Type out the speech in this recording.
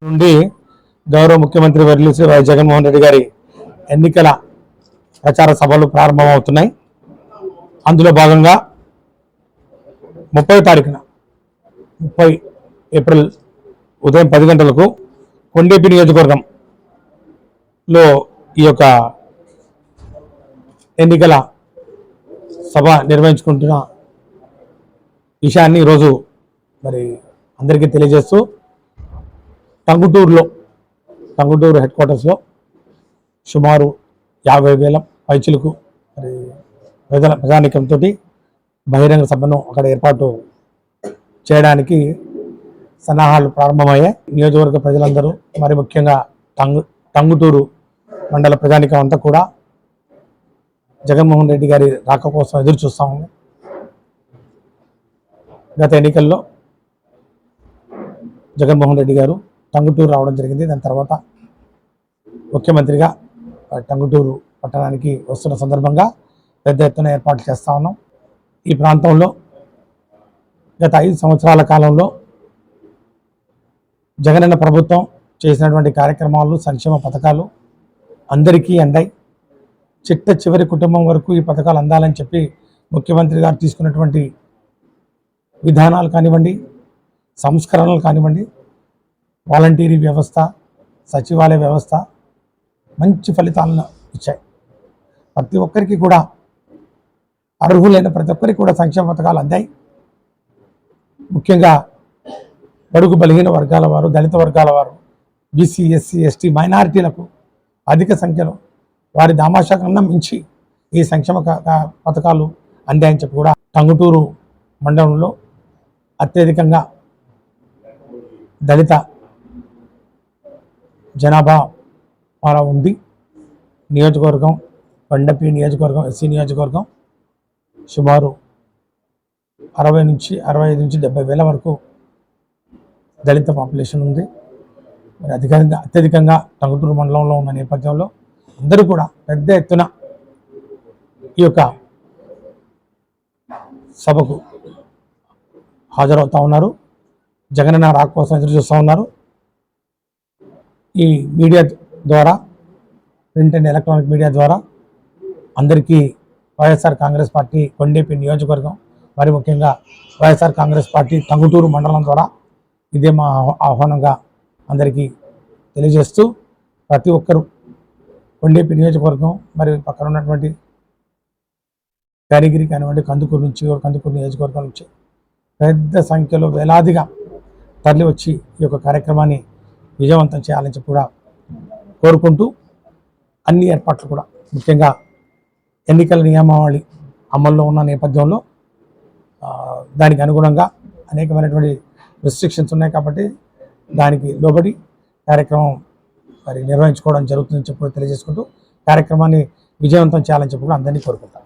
నుండి గౌరవ ముఖ్యమంత్రి వర్యులు శ్రీ వైఎస్ జగన్మోహన్ రెడ్డి గారి ఎన్నికల ప్రచార సభలు ప్రారంభమవుతున్నాయి. అందులో భాగంగా 30వ తారీఖున 30 ఏప్రిల్ ఉదయం 10 గంటలకు కొండేపి నియోజకవర్గంలో ఈ యొక్క ఎన్నికల సభ నిర్వహించుకుంటున్న విషయాన్ని ఈరోజు మరి అందరికీ తెలియజేస్తూ టంగుటూరు హెడ్ క్వార్టర్స్లో సుమారు 50,000 పైచిలకు మరి ప్రజానీకంతో బహిరంగ సభను అక్కడ ఏర్పాటు చేయడానికి సన్నాహాలు ప్రారంభమయ్యాయి. నియోజకవర్గ ప్రజలందరూ మరి ముఖ్యంగా టంగుటూరు మండల ప్రజానీకం అంతా కూడా జగన్మోహన్ రెడ్డి గారి రాక కోసం ఎదురు చూస్తాము. గత ఎన్నికల్లో జగన్మోహన్ రెడ్డి గారు టంగుటూరు రావడం జరిగింది. దాని తర్వాత ముఖ్యమంత్రిగా టంగుటూరు పట్టణానికి వస్తున్న సందర్భంగా పెద్ద ఎత్తున ఏర్పాట్లు చేస్తూ ఉన్నాం. ఈ ప్రాంతంలో గత 5 సంవత్సరాల కాలంలో జగనన్న ప్రభుత్వం చేసినటువంటి కార్యక్రమాలు, సంక్షేమ పథకాలు అందరికీ అందాయి. చిట్ట చివరి కుటుంబం వరకు ఈ పథకాలు అందాలని చెప్పి ముఖ్యమంత్రి గారు తీసుకున్నటువంటి విధానాలు కానివ్వండి, సంస్కరణలు కానివ్వండి, వాలంటీరీ వ్యవస్థ, సచివాలయ వ్యవస్థ మంచి ఫలితాలను ఇచ్చాయి. ప్రతి ఒక్కరికి కూడా అర్హులైన ప్రతి ఒక్కరికి కూడా సంక్షేమ పథకాలు అందాయి. ముఖ్యంగా బడుగు బలహీన వర్గాల వారు, దళిత వర్గాల వారు, బీసీ, ఎస్సీ, ఎస్టీ, మైనారిటీలకు అధిక సంఖ్యలో వారి దామాషా కన్నా మించి ఈ సంక్షేమ పథకాలు అందాయని చెప్పి కూడా టంగుటూరు మండలంలో అత్యధికంగా దళిత జనాభా ఉంది. నియోజకవర్గం కొండపి నియోజకవర్గం, ఎస్సీ నియోజకవర్గం సుమారు 65 నుంచి 70 వేల వరకు దళిత పాపులేషన్ ఉంది. మరి అత్యధికంగా టంగుటూరు మండలంలో ఉన్న నేపథ్యంలో అందరూ కూడా పెద్ద ఎత్తున ఈ యొక్క సభకు హాజరవుతూ ఉన్నారు. జగనన్న రాక కోసం ఎదురు చూస్తూ ఉన్నారు. ఈ మీడియా ద్వారా, ప్రింట్ అండ్ ఎలక్ట్రానిక్ మీడియా ద్వారా అందరికీ వైఎస్ఆర్ కాంగ్రెస్ పార్టీ కొండేపి నియోజకవర్గం, మరి ముఖ్యంగా వైఎస్ఆర్ కాంగ్రెస్ పార్టీ టంగుటూరు మండలం ద్వారా ఇదే మా ఆహ్వానంగా అందరికీ తెలియజేస్తూ ప్రతి ఒక్కరూ కొండేపి నియోజకవర్గం మరి పక్కన ఉన్నటువంటి కరిగిరి కానివ్వండి, కందుకూరు నియోజకవర్గం నుంచి పెద్ద సంఖ్యలో వేలాదిగా తరలి వచ్చి ఈ యొక్క కార్యక్రమాన్ని విజయవంతం చేయాలని చెప్పి కూడా కోరుకుంటూ అన్ని ఏర్పాట్లు కూడా ముఖ్యంగా ఎన్నికల నియమావళి అమల్లో ఉన్న నేపథ్యంలో దానికి అనుగుణంగా అనేకమైనటువంటి రెస్ట్రిక్షన్స్ ఉన్నాయి కాబట్టి దానికి లోబడి కార్యక్రమం మరి నిర్వహించుకోవడం జరుగుతుందని చెప్పి తెలియజేసుకుంటూ కార్యక్రమాన్ని విజయవంతం చేయాలని చెప్పి కూడా అందరినీ కోరుకుంటాను.